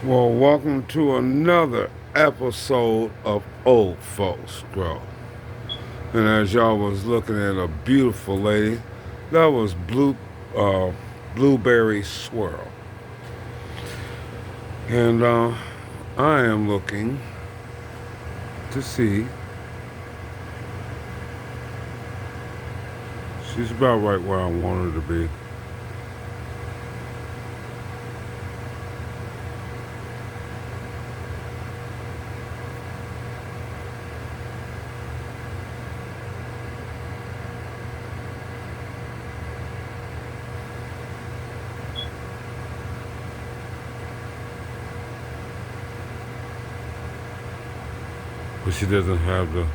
Well, welcome to another episode of Old Folks Grow. And as y'all was looking at a beautiful lady, that was uh, Blueberry Swirl. And I am looking to see. She's about right where I want her to be. But she doesn't have the.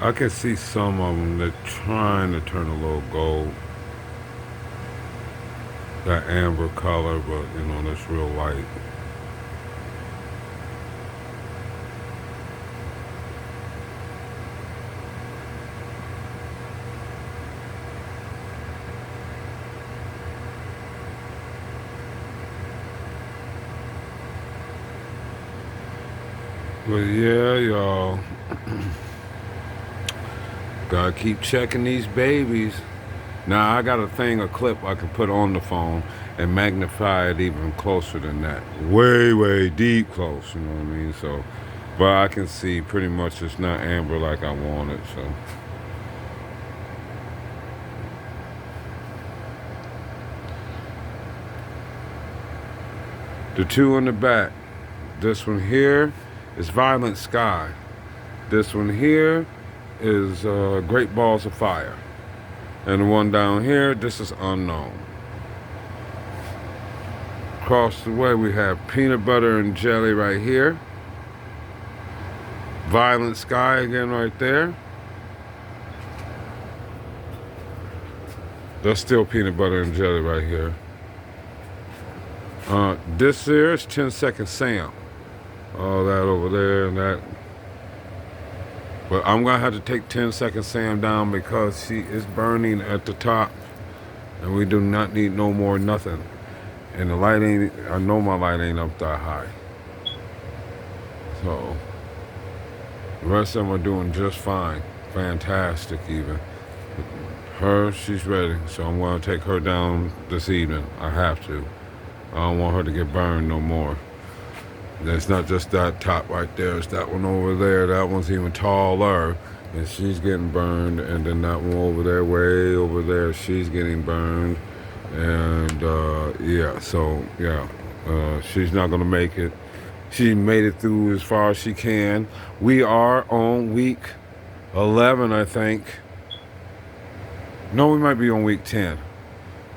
I can see some of them that trying to turn a little gold, that amber color, but that's real light. But yeah, y'all, gotta keep checking these babies. Now I got a clip I can put on the phone and magnify it even closer than that. Way, way deep close, you know what I mean? So, but I can see pretty much it's not amber like I want it, so. The two in the back. This one here is Violent Sky. This one here is Great Balls of Fire. And the one down here, this is Unknown. Across the way we have Peanut Butter and Jelly right here. Violent Sky again right there. That's still Peanut Butter and Jelly right here. This here is 10 Second Sam. All that over there and that. But I'm going to have to take 10 Second Sam down because she is burning at the top. And we do not need no more nothing. And the light ain't, I know my light ain't up that high. So, the rest of them are doing just fine. Fantastic even. Her, she's ready. So I'm going to take her down this evening. I have to. I don't want her to get burned no more. It's not just that top right there. It's that one over there. That one's even taller. And she's getting burned. And then that one over there, way over there, she's getting burned. And yeah, so yeah, she's not going to make it. She made it through as far as she can. We are on week 11, I think. No, we might be on week 10.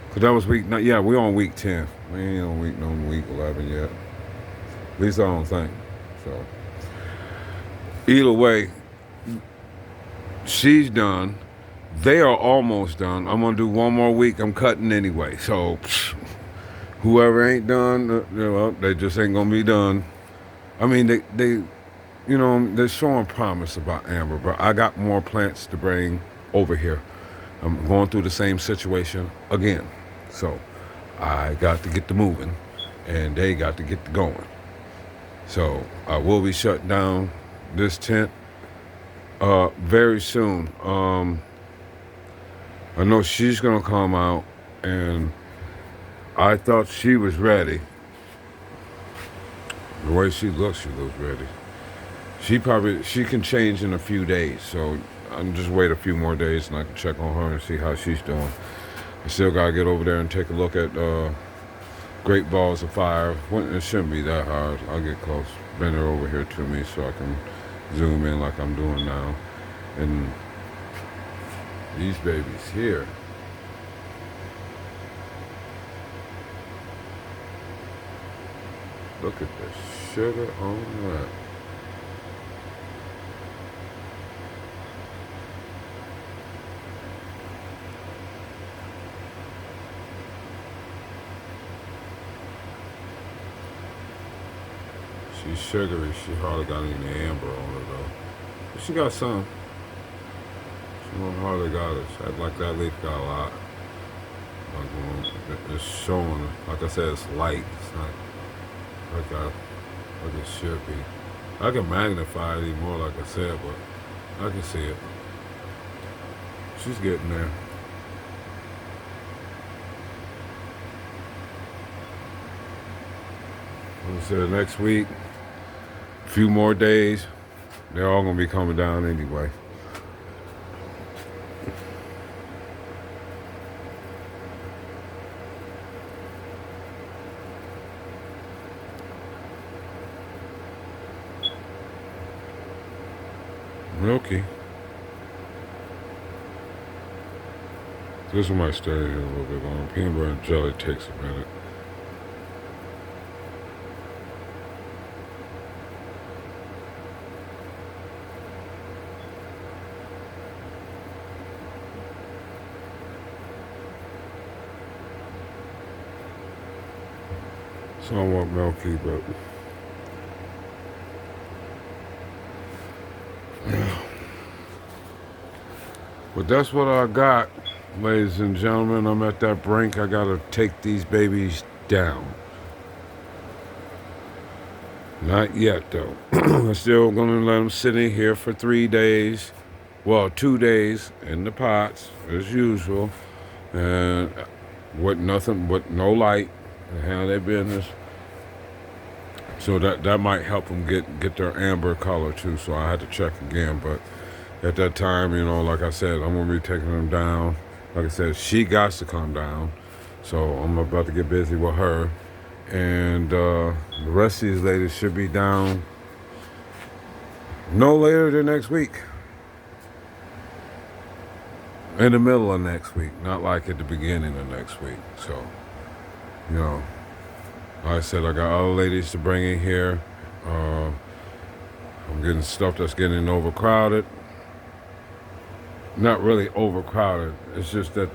Because that was yeah, we're on week 10. We ain't on week 11 yet. At least I don't think. So, either way, she's done. They are almost done. I'm going to do one more week. I'm cutting anyway. So, whoever ain't done, they just ain't going to be done. I mean, they're showing promise about Amber, but I got more plants to bring over here. I'm going through the same situation again. So, I got to get the moving, and they got to get the going. So I will be shutting down this tent very soon. I know she's gonna come out, and I thought she was ready. The way she looks ready. She can change in a few days. So I'm just wait a few more days, and I can check on her and see how she's doing. I still gotta get over there and take a look at Great Balls of Fire. It shouldn't be that hard. I'll get close. Bring her over here to me so I can zoom in like I'm doing now. And these babies here. Look at the sugar on that. She's sugary. She hardly got any amber on her though. But she got some. She hardly got it. Like that leaf got a lot. Like, it's showing. Like I said, it's light. It's not. like it should be. I can magnify it even more, like I said, but I can see it. She's getting there. Like I said, next week, a few more days, they're all gonna be coming down anyway. Milky. This one might stay here a little bit longer. Peanut butter and jelly takes a minute. Somewhat milky, but that's what I got, ladies and gentlemen. I'm at that brink. I gotta take these babies down. Not yet, though. I'm still gonna let them sit in here for 3 days. Well, 2 days in the pots, as usual. And with nothing, with no light, and handle their business. So that might help them get their amber color too. So I had to check again, but at that time, like I said, I'm gonna be taking them down. Like I said, she got to come down, so I'm about to get busy with her, and the rest of these ladies should be down no later than next week. In the middle of next week, not like at the beginning of next week. So, like I said, I got other ladies to bring in here. I'm getting stuff that's getting overcrowded. Not really overcrowded. It's just that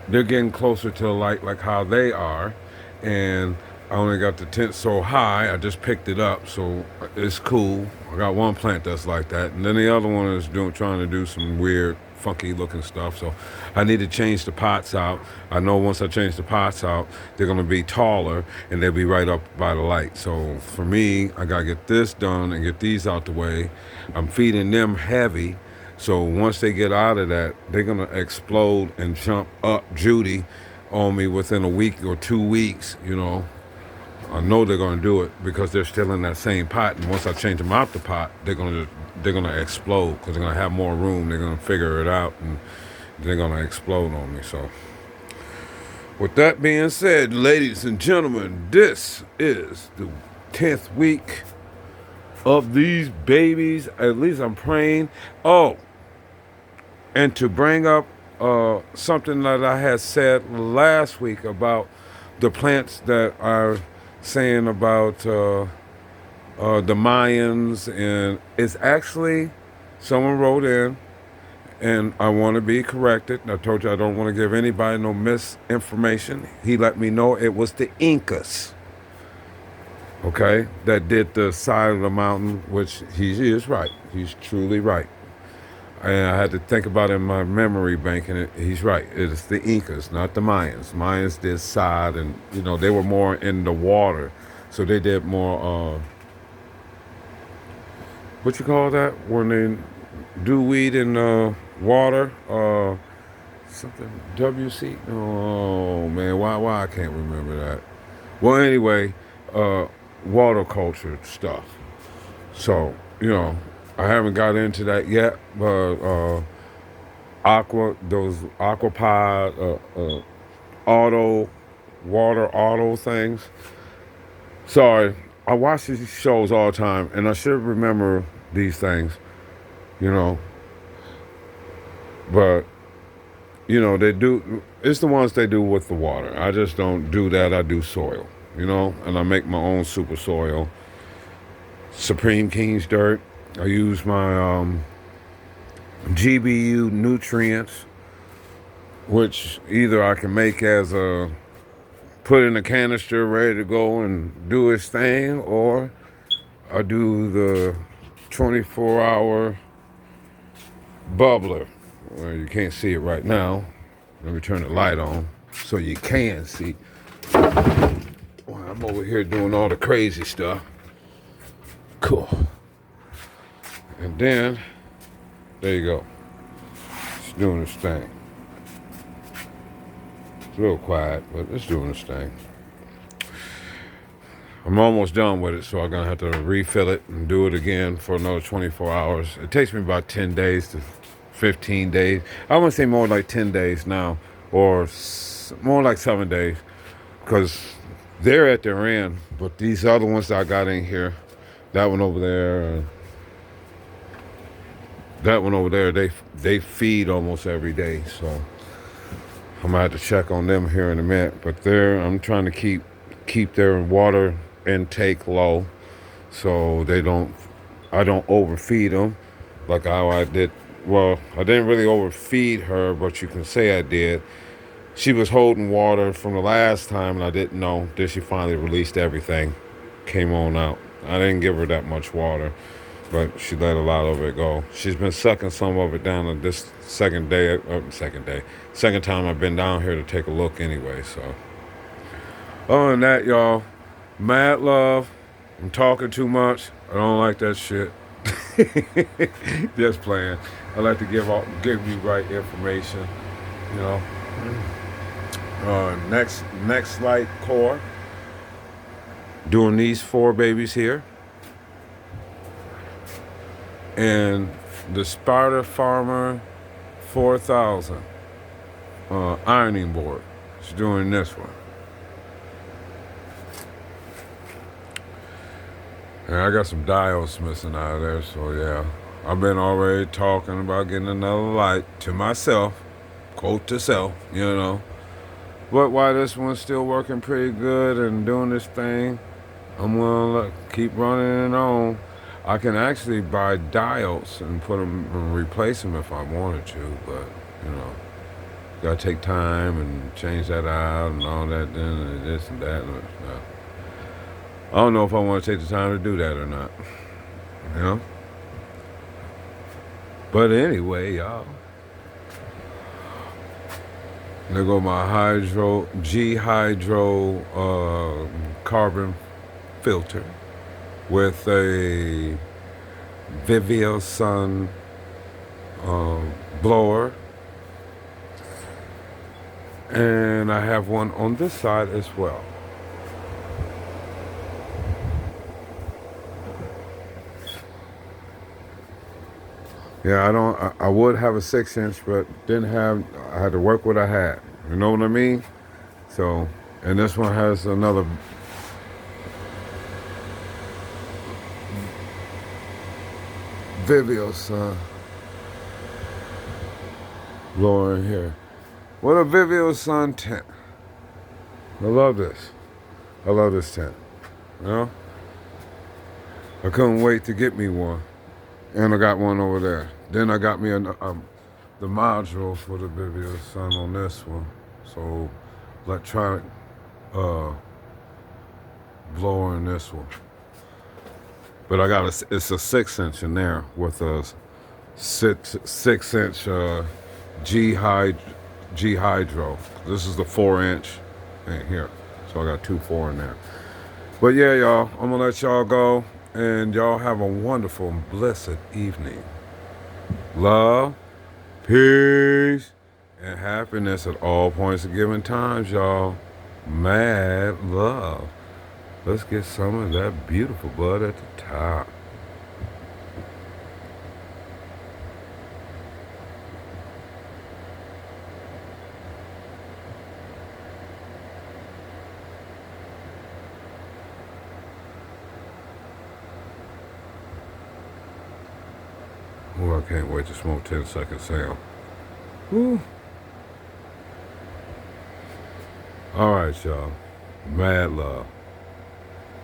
they're getting closer to the light like how they are. And I only got the tent so high. I just picked it up, so it's cool. I got one plant that's like that. And then the other one is trying to do some weird, funky looking stuff. So I need to change the pots out. I know once I change the pots out, they're going to be taller and they'll be right up by the light. So for me, I got to get this done and get these out the way. I'm feeding them heavy. So once they get out of that, they're going to explode and jump up Judy on me within a week or 2 weeks, I know they're going to do it because they're still in that same pot. And once I change them out the pot, they're going to explode because they're going to have more room. They're going to figure it out and they're going to explode on me. So with that being said, ladies and gentlemen, this is the 10th week of these babies. At least I'm praying. Oh, and to bring up something that I had said last week about the plants that are saying about the Mayans, and it's actually someone wrote in, and I want to be corrected. I told you I don't want to give anybody no misinformation. He let me know it was the Incas, okay, that did the side of the mountain, which he is right. He's truly right. And I had to think about it in my memory bank, and he's right. It's the Incas, not the Mayans. Mayans did side, and they were more in the water, so they did more. What you call that when they do weed in water? Something WC? Oh man, why I can't remember that. Well, anyway, water culture stuff. So I haven't got into that yet, but those aquapod, water auto things. Sorry, I watch these shows all the time, and I should remember these things, But they do. It's the ones they do with the water. I just don't do that. I do soil, and I make my own super soil. Supreme King's dirt. I use my GBU nutrients, which either I can make as a put in a canister ready to go and do its thing, or I do the 24-hour bubbler. Well, you can't see it right now. Let me turn the light on so you can see. Well, I'm over here doing all the crazy stuff. Cool. And then, there you go. It's doing its thing. It's real quiet, but it's doing its thing. I'm almost done with it, so I'm going to have to refill it and do it again for another 24 hours. It takes me about 10 days to 15 days. I want to say more like 10 days now, or more like 7 days, because they're at their end. But these other ones that I got in here, that one over there, that one over there, they feed almost every day. So I'm going to have to check on them here in a minute. But I'm trying to keep their water intake low, so I don't overfeed them like how I did. Well, I didn't really overfeed her, but you can say I did. She was holding water from the last time, and I didn't know. Then she finally released everything, came on out. I didn't give her that much water, but she let a lot of it go. She's been sucking some of it down on this second time I've been down here to take a look anyway. So, other than that, y'all, mad love. I'm talking too much. I don't like that shit. Just playing. I like to give you right information. You know. Next light core. Doing these 4 babies here. And the Spider Farmer 4000 ironing board. She's doing this one. And I got some diodes missing out of there, so yeah. I've been already talking about getting another light to myself, quote to self, you know. But while this one's still working pretty good and doing this thing, I'm gonna keep running it on. I can actually buy diodes and put them and replace them if I wanted to, but you know, gotta take time and change that out and all that, then and this and that. I don't know if I want to take the time to do that or not, you know. But anyway, y'all, there go my G Hydro carbon filter with a Viviosun blower, and I have one on this side as well. Yeah, I would have a 6-inch, but I had to work what I had. You know what I mean? So, and this one has another Viviosun blower in here. What a Viviosun tent. I love this. I love this tent. You know? I couldn't wait to get me one. And I got one over there. Then I got me the module for the Viviosun on this one. So, electronic blower in this one. But I got it's a 6-inch in there with a 6-inch G Hydro. This is the 4-inch in here. So I got 2 4 in there. But yeah, y'all, I'm gonna let y'all go. And y'all have a wonderful and blessed evening. Love, peace, and happiness at all points of given times, y'all. Mad love. Let's get some of that beautiful bud at the top. Oh, I can't wait to smoke 10-second sound. Woo. All right, y'all. Mad love.